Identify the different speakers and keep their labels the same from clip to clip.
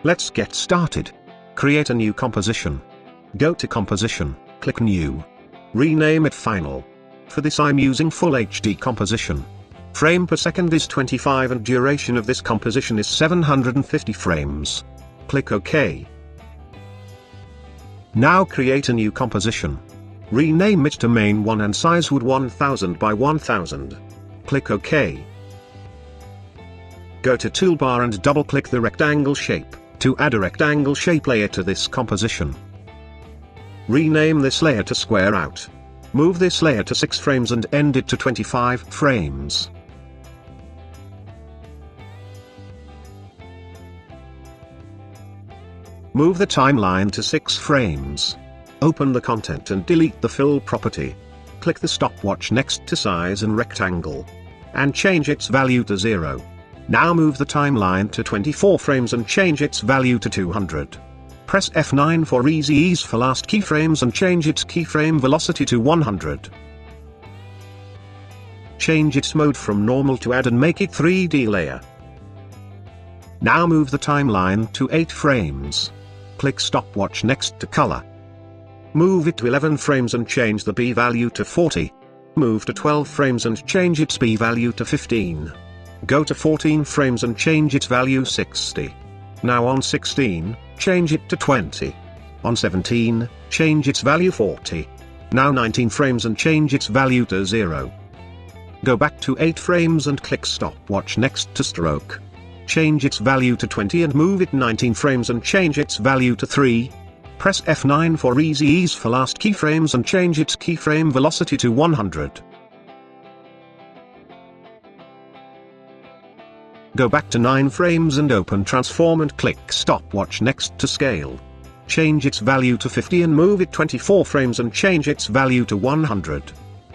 Speaker 1: Let's get started. Create a new composition. Go to Composition, click New. Rename it Final. For this I'm using Full HD composition. Frame per second is 25 and duration of this composition is 750 frames. Click OK. Now create a new composition. Rename it to Main 1 and size would 1000 by 1000. Click OK. Go to Toolbar and double-click the rectangle shape, to add a rectangle shape layer to this composition. Rename this layer to Square Out. Move this layer to 6 frames and end it to 25 frames. Move the timeline to 6 frames. Open the content and delete the fill property. Click the stopwatch next to size and rectangle. And change its value to 0. Now move the timeline to 24 frames and change its value to 200. Press F9 for easy ease for last keyframes and change its keyframe velocity to 100. Change its mode from normal to add and make it 3D layer. Now move the timeline to 8 frames. Click stopwatch next to color. Move it to 11 frames and change the B value to 40. Move to 12 frames and change its B value to 15. Go to 14 frames and change its value 60. Now on 16, change it to 20. On 17, change its value 40. Now 19 frames and change its value to 0. Go back to 8 frames and click stopwatch next to stroke. Change its value to 20 and move it 19 frames and change its value to 3. Press F9 for easy ease for last keyframes and change its keyframe velocity to 100. Go back to 9 frames and open Transform and click stopwatch next to scale. Change its value to 50 and move it 24 frames and change its value to 100.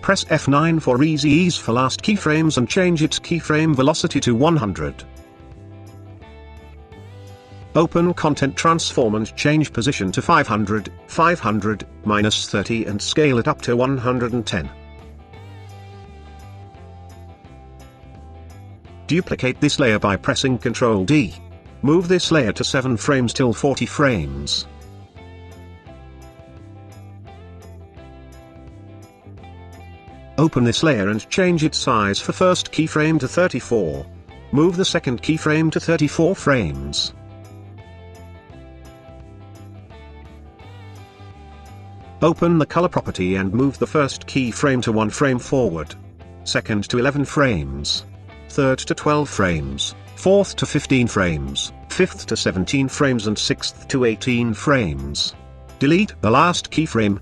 Speaker 1: Press F9 for easy ease for last keyframes and change its keyframe velocity to 100. Open Content Transform and change position to 500, 500, -30 and scale it up to 110. Duplicate this layer by pressing Ctrl D. Move this layer to 7 frames till 40 frames. Open this layer and change its size for first keyframe to 34. Move the second keyframe to 34 frames. Open the color property and move the first keyframe to 1 frame forward. Second to 11 frames. Third to 12 frames, fourth to 15 frames, fifth to 17 frames and sixth to 18 frames. Delete the last keyframe.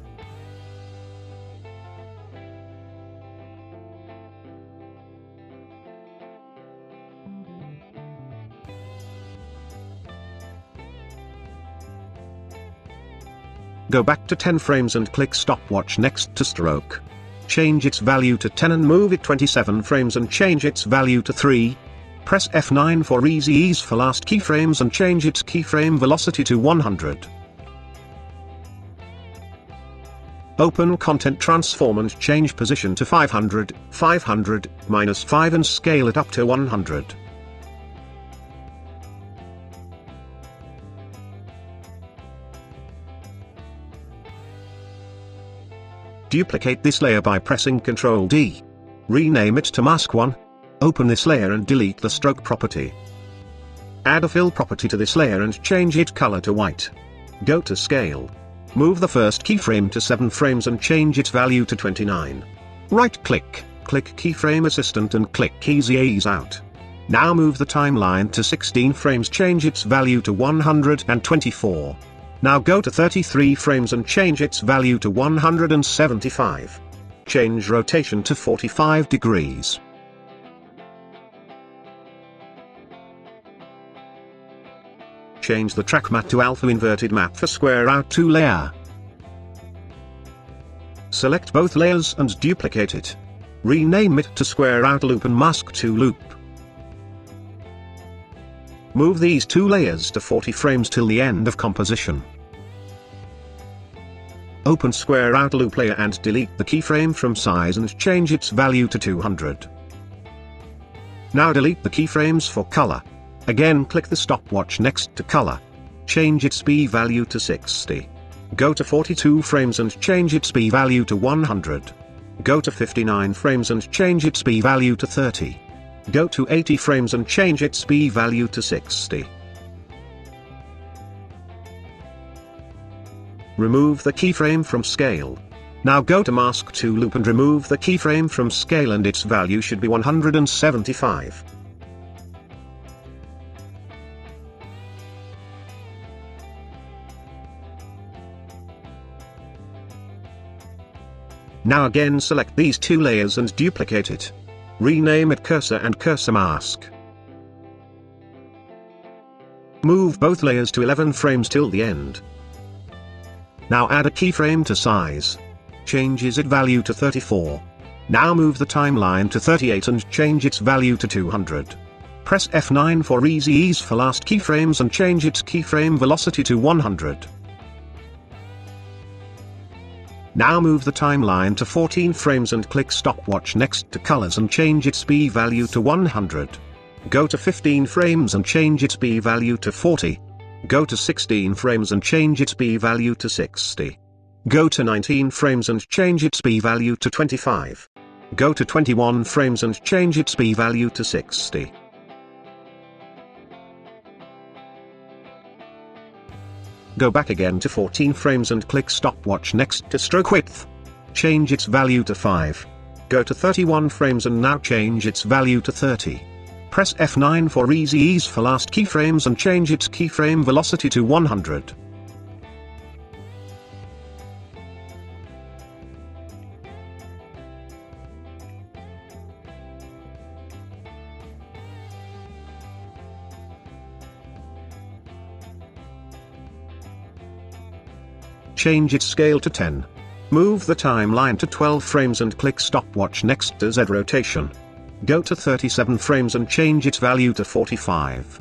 Speaker 1: Go back to 10 frames and click stopwatch next to stroke. Change its value to 10 and move it 27 frames and change its value to 3. Press F9 for easy ease for last keyframes and change its keyframe velocity to 100. Open Content Transform and change position to 500, 500, -5 and scale it up to 100. Duplicate this layer by pressing Ctrl D. Rename it to Mask 1. Open this layer and delete the stroke property. Add a fill property to this layer and change its color to white. Go to Scale. Move the first keyframe to 7 frames and change its value to 29. Right-click, click Keyframe Assistant and click Easy Ease Out. Now move the timeline to 16 frames, change its value to 124. Now go to 33 frames and change its value to 175. Change rotation to 45 degrees. Change the track matte to alpha inverted matte for Square Out 2 layer. Select both layers and duplicate it. Rename it to Square Out Loop and Mask to Loop. Move these two layers to 40 frames till the end of composition. Open Square Out Loop layer and delete the keyframe from size and change its value to 200. Now delete the keyframes for color. Again click the stopwatch next to color. Change its p-value to 60. Go to 42 frames and change its p-value to 100. Go to 59 frames and change its p-value to 30. Go to 80 frames and change its p-value to 60. Remove the keyframe from scale. Now go to Mask to Loop and remove the keyframe from scale and its value should be 175. Now again select these two layers and duplicate it. Rename it Cursor and Cursor Mask. Move both layers to 11 frames till the end. Now add a keyframe to size. Changes its value to 34. Now move the timeline to 38 and change its value to 200. Press F9 for easy ease for last keyframes and change its keyframe velocity to 100. Now move the timeline to 14 frames and click stopwatch next to colors and change its p-value to 100. Go to 15 frames and change its p-value to 40. Go to 16 frames and change its p-value to 60. Go to 19 frames and change its p-value to 25. Go to 21 frames and change its p-value to 60. Go back again to 14 frames and click stopwatch next to stroke width. Change its value to 5. Go to 31 frames and now change its value to 30. Press F9 for easy ease for last keyframes and change its keyframe velocity to 100. Change its scale to 10. Move the timeline to 12 frames and click stopwatch next to Z rotation. Go to 37 frames and change its value to 45.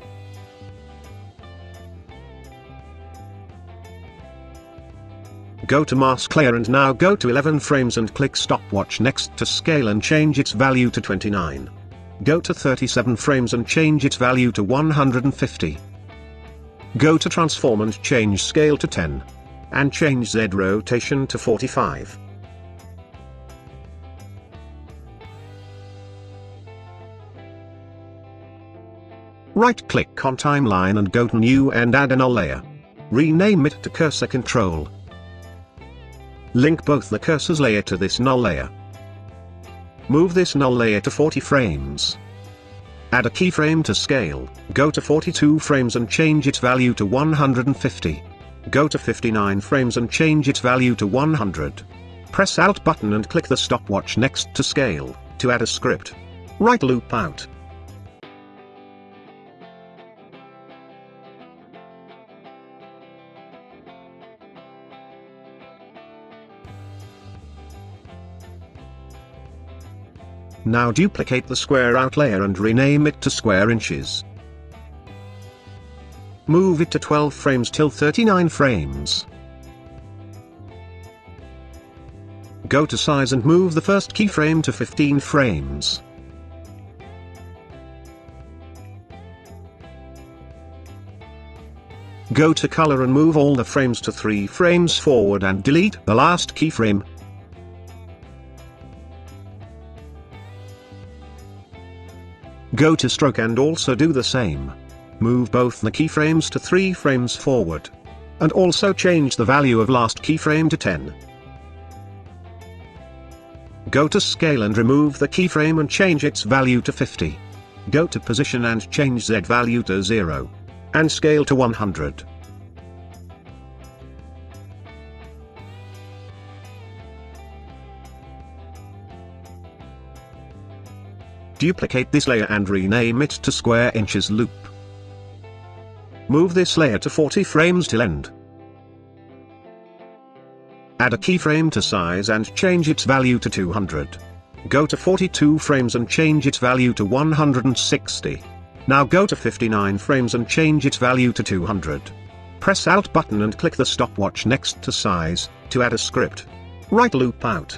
Speaker 1: Go to mask layer and now go to 11 frames and click stopwatch next to scale and change its value to 29. Go to 37 frames and change its value to 150. Go to transform and change scale to 10. And change Z rotation to 45. Right-click on timeline and go to New and add a null layer. Rename it to Cursor Control. Link both the cursors layer to this null layer. Move this null layer to 40 frames. Add a keyframe to scale, go to 42 frames and change its value to 150. Go to 59 frames and change its value to 100. Press Alt button and click the stopwatch next to scale, to add a script. Write loop out. Now duplicate the square out layer and rename it to square inches. Move it to 12 frames till 39 frames. Go to size and move the first keyframe to 15 frames. Go to color and move all the frames to 3 frames forward and delete the last keyframe. Go to stroke and also do the same. Move both the keyframes to 3 frames forward. And also change the value of last keyframe to 10. Go to scale and remove the keyframe and change its value to 50. Go to position and change Z value to 0. And scale to 100. Duplicate this layer and rename it to square inches loop. Move this layer to 40 frames till end. Add a keyframe to size and change its value to 200. Go to 42 frames and change its value to 160. Now go to 59 frames and change its value to 200. Press Alt button and click the stopwatch next to size, to add a script. Right loop out.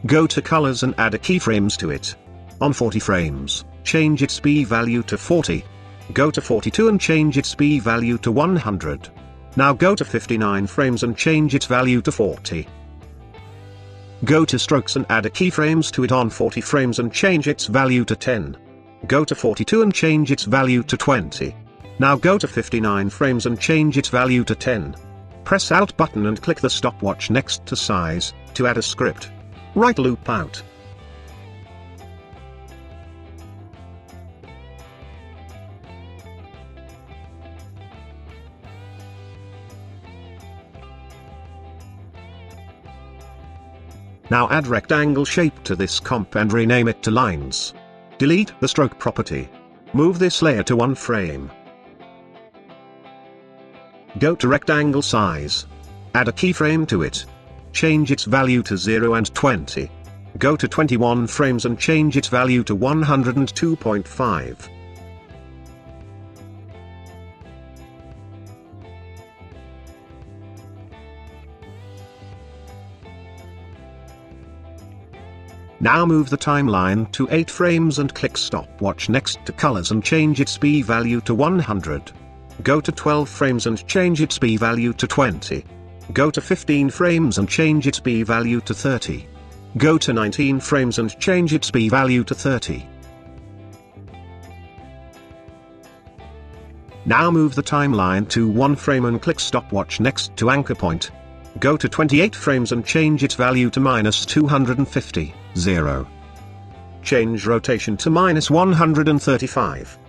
Speaker 1: Go to colors and add a keyframes to it. On 40 frames, change its B value to 40. Go to 42 and change its B value to 100. Now go to 59 frames and change its value to 40. Go to strokes and add a keyframes to it on 40 frames and change its value to 10. Go to 42 and change its value to 20. Now go to 59 frames and change its value to 10. Press Alt button and click the stopwatch next to size, to add a script. Right loop out. Now add rectangle shape to this comp and rename it to lines. Delete the stroke property. Move this layer to 1 frame. Go to rectangle size. Add a keyframe to it. Change its value to 0 and 20. Go to 21 frames and change its value to 102.5. Now move the timeline to 8 frames and click stopwatch next to colors and change its B value to 100. Go to 12 frames and change its B value to 20. Go to 15 frames and change its B value to 30. Go to 19 frames and change its B value to 30. Now move the timeline to 1 frame and click stopwatch next to anchor point. Go to 28 frames and change its value to -250, 0. Change rotation to -135.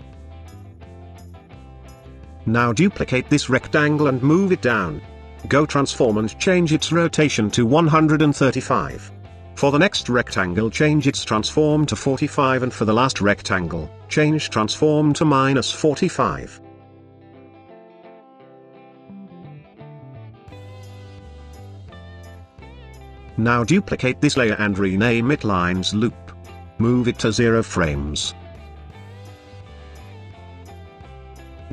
Speaker 1: Now duplicate this rectangle and move it down. Go transform and change its rotation to 135. For the next rectangle change its transform to 45 and for the last rectangle, change transform to -45. Now duplicate this layer and rename it lines loop. Move it to 0 frames.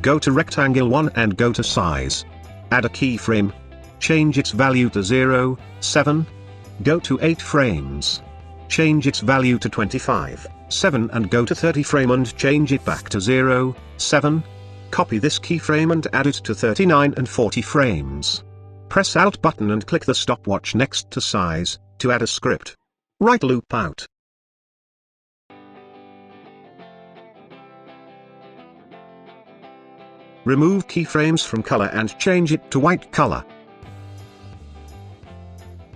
Speaker 1: Go to rectangle 1 and go to size. Add a keyframe. Change its value to 0, 7. Go to 8 frames. Change its value to 25, 7 and go to 30 frame and change it back to 0, 7. Copy this keyframe and add it to 39 and 40 frames. Press Alt button and click the stopwatch next to size, to add a script. Right loop out. Remove keyframes from color and change it to white color.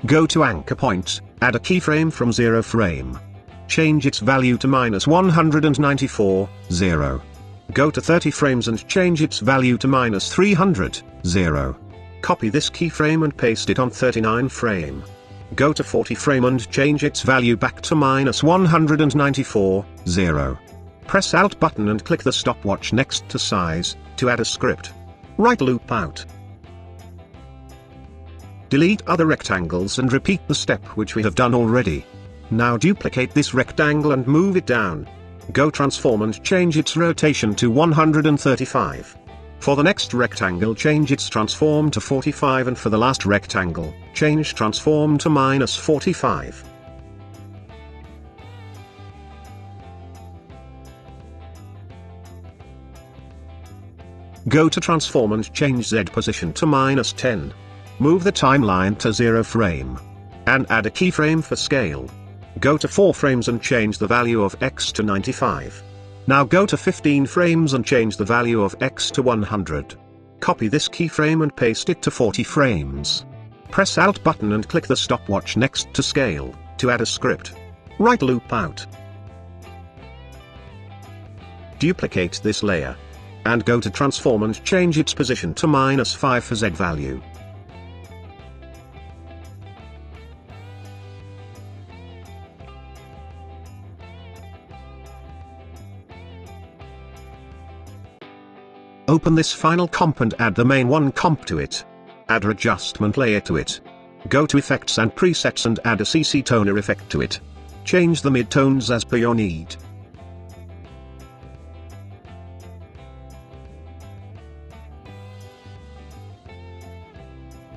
Speaker 1: Go to anchor point, add a keyframe from 0 frame. Change its value to -194, 0. Go to 30 frames and change its value to -300, 0. Copy this keyframe and paste it on 39 frame. Go to 40 frame and change its value back to -194, 0. Press Alt button and click the stopwatch next to size, to add a script. Right loop out. Delete other rectangles and repeat the step which we have done already. Now duplicate this rectangle and move it down. Go transform and change its rotation to 135. For the next rectangle change its transform to 45 and for the last rectangle, change transform to -45. Go to transform and change Z position to -10. Move the timeline to 0 frame. And add a keyframe for scale. Go to 4 frames and change the value of X to 95. Now go to 15 frames and change the value of X to 100. Copy this keyframe and paste it to 40 frames. Press Alt button and click the stopwatch next to scale, to add a script. Right loop out. Duplicate this layer. And go to transform and change its position to -5 for Z value. Open this final comp and add the main one comp to it. Add an adjustment layer to it. Go to Effects and Presets and add a CC toner effect to it. Change the midtones as per your need.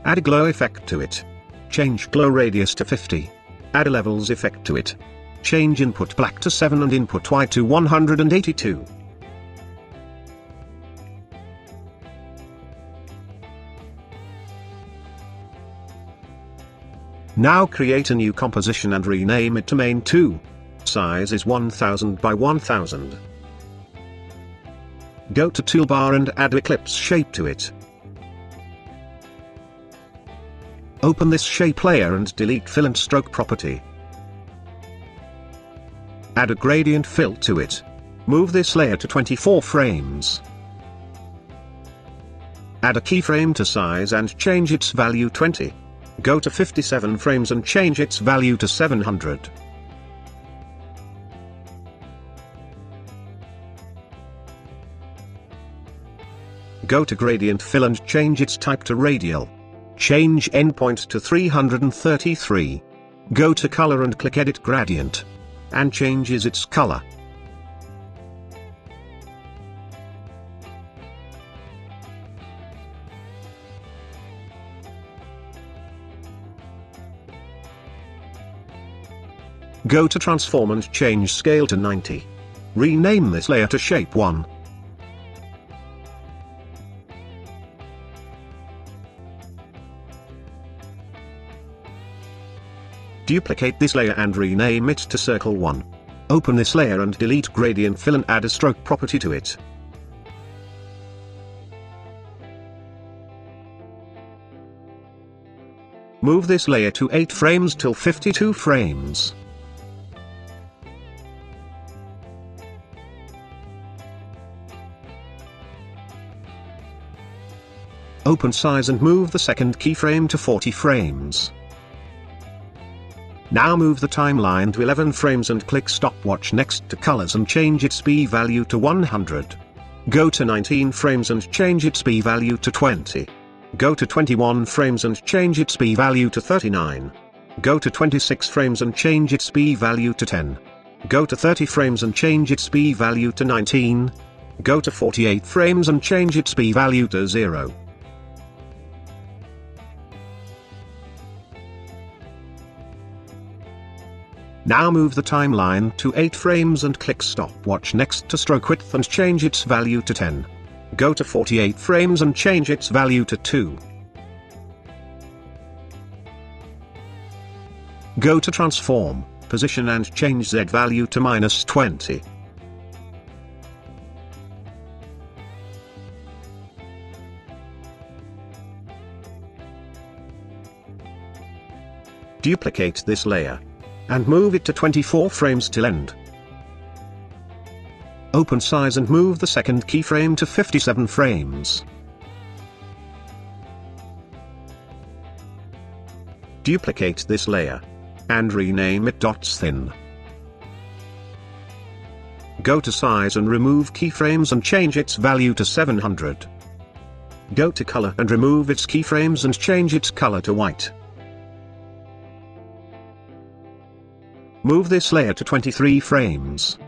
Speaker 1: Add a glow effect to it. Change glow radius to 50. Add a levels effect to it. Change input black to 7 and input white to 182. Now create a new composition and rename it to Main 2. Size is 1000 by 1000. Go to Toolbar and add Eclipse shape to it. Open this shape layer and delete Fill and Stroke property. Add a gradient fill to it. Move this layer to 24 frames. Add a keyframe to size and change its value 20. Go to 57 frames and change its value to 700. Go to Gradient Fill and change its type to Radial. Change endpoint to 333. Go to Color and click Edit Gradient. And changes its color. Go to Transform and change Scale to 90. Rename this layer to Shape 1. Duplicate this layer and rename it to Circle 1. Open this layer and delete Gradient Fill and add a Stroke property to it. Move this layer to 8 frames till 52 frames. Open size and move the second keyframe to 40 frames. Now move the timeline to 11 frames and click Stopwatch next to Colors and change its B value to 100. Go to 19 frames and change its B value to 20. Go to 21 frames and change its B value to 39. Go to 26 frames and change its B value to 10. Go to 30 frames and change its B value to 19. Go to 48 frames and change its B value to 0. Now move the timeline to 8 frames and click Stopwatch next to Stroke Width and change its value to 10. Go to 48 frames and change its value to 2. Go to Transform, Position and change Z value to -20. Duplicate this layer. And move it to 24 frames till end. Open size and move the second keyframe to 57 frames. Duplicate this layer. And rename it Dots Thin. Go to Size and remove keyframes and change its value to 700. Go to Color and remove its keyframes and change its color to white. Move this layer to 23 frames.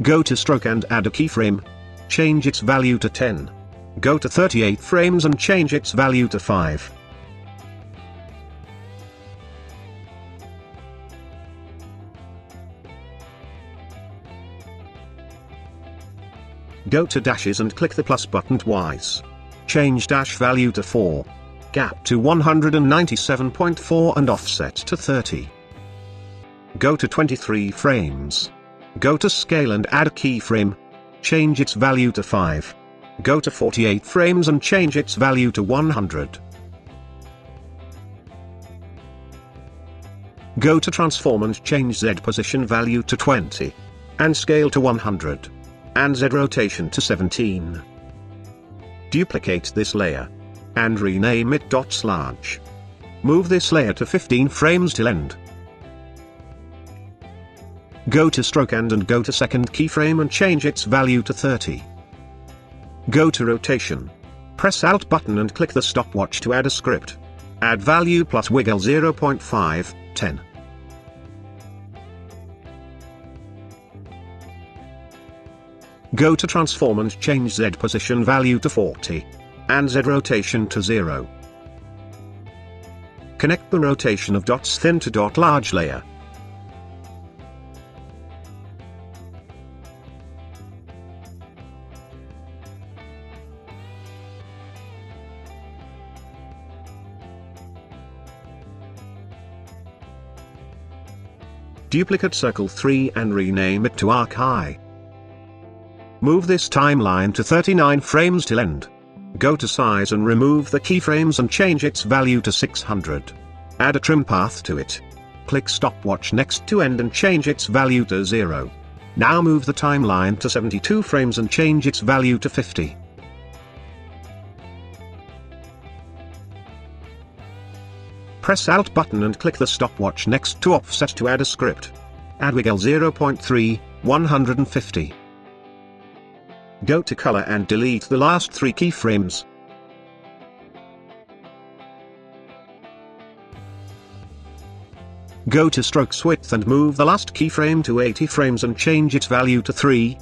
Speaker 1: Go to Stroke and add a keyframe. Change its value to 10. Go to 38 frames and change its value to 5. Go to Dashes and click the plus button twice. Change dash value to 4. Gap to 197.4 and offset to 30. Go to 23 frames. Go to Scale and add a keyframe. Change its value to 5. Go to 48 frames and change its value to 100. Go to Transform and change Z position value to 20. And Scale to 100. And Z rotation to 17. Duplicate this layer. And rename it Dots Large. Move this layer to 15 frames till end. Go to Stroke and go to second keyframe and change its value to 30. Go to Rotation, Press Alt button and click the stopwatch to add a script. Add value plus wiggle 0.5, 10. Go to transform and change Z position value to 40. And Z rotation to 0. Connect the rotation of dots thin to dot large layer. Duplicate circle 3 and rename it to arc high. Move this timeline to 39 frames till end. Go to size and remove the keyframes and change its value to 600. Add a trim path to it. Click stopwatch next to end and change its value to 0. Now move the timeline to 72 frames and change its value to 50. Press Alt button and click the stopwatch next to offset to add a script. Add wiggle 0.3, 150. Go to color and delete the last 3 keyframes. Go to strokes width and move the last keyframe to 80 frames and change its value to 3.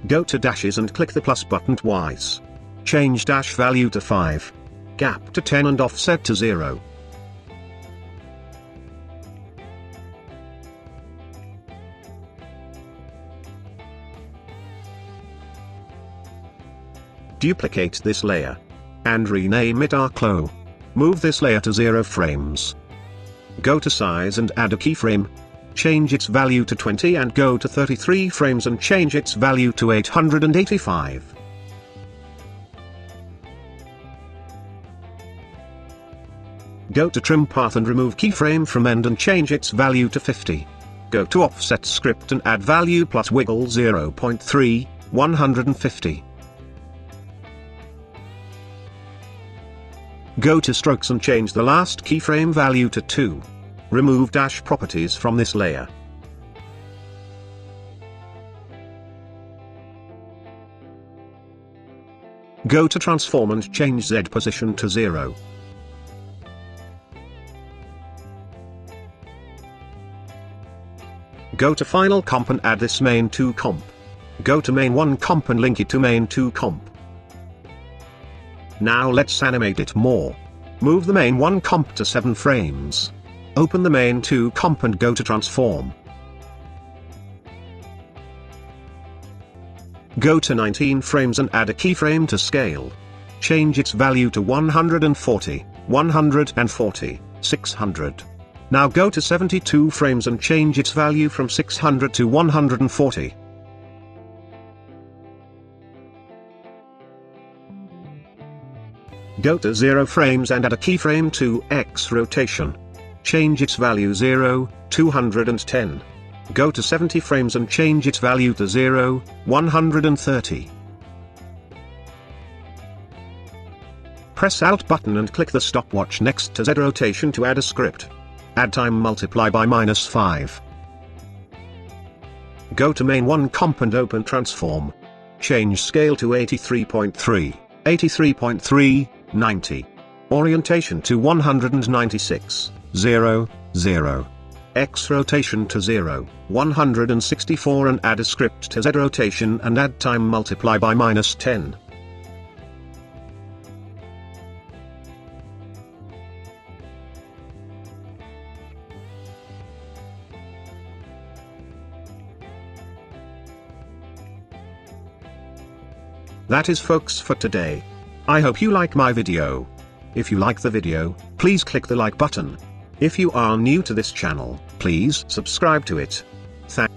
Speaker 1: Go to dashes and click the plus button twice. Change dash value to 5. Gap to 10 and offset to 0. Duplicate this layer. And rename it arc low. Move this layer to 0 frames. Go to size and add a keyframe. Change its value to 20 and go to 33 frames and change its value to 885. Go to trim path and remove keyframe from end and change its value to 50. Go to offset script and add value plus wiggle 0.3, 150. Go to strokes and change the last keyframe value to 2. Remove dash properties from this layer. Go to transform and change Z position to 0. Go to final comp and add this main 2 comp. Go to main 1 comp and link it to main 2 comp. Now let's animate it more. Move the main 1 comp to 7 frames. Open the main 2 comp and go to transform. Go to 19 frames and add a keyframe to scale. Change its value to 140, 140, 600. Now go to 72 frames and change its value from 600 to 140. Go to 0 frames and add a keyframe to X rotation. Change its value 0, 210. Go to 70 frames and change its value to 0, 130. Press Alt button and click the stopwatch next to Z rotation to add a script. Add time multiply by -5. Go to main 1 comp and open transform. Change scale to 83.3, 83.3, 90. Orientation to 196, 0, 0. X rotation to 0, 164 and add a script to Z rotation and add time multiply by -10. That is folks for today. I hope you like my video. If you like the video, please click the like button. If you are new to this channel, please subscribe to it. Thanks.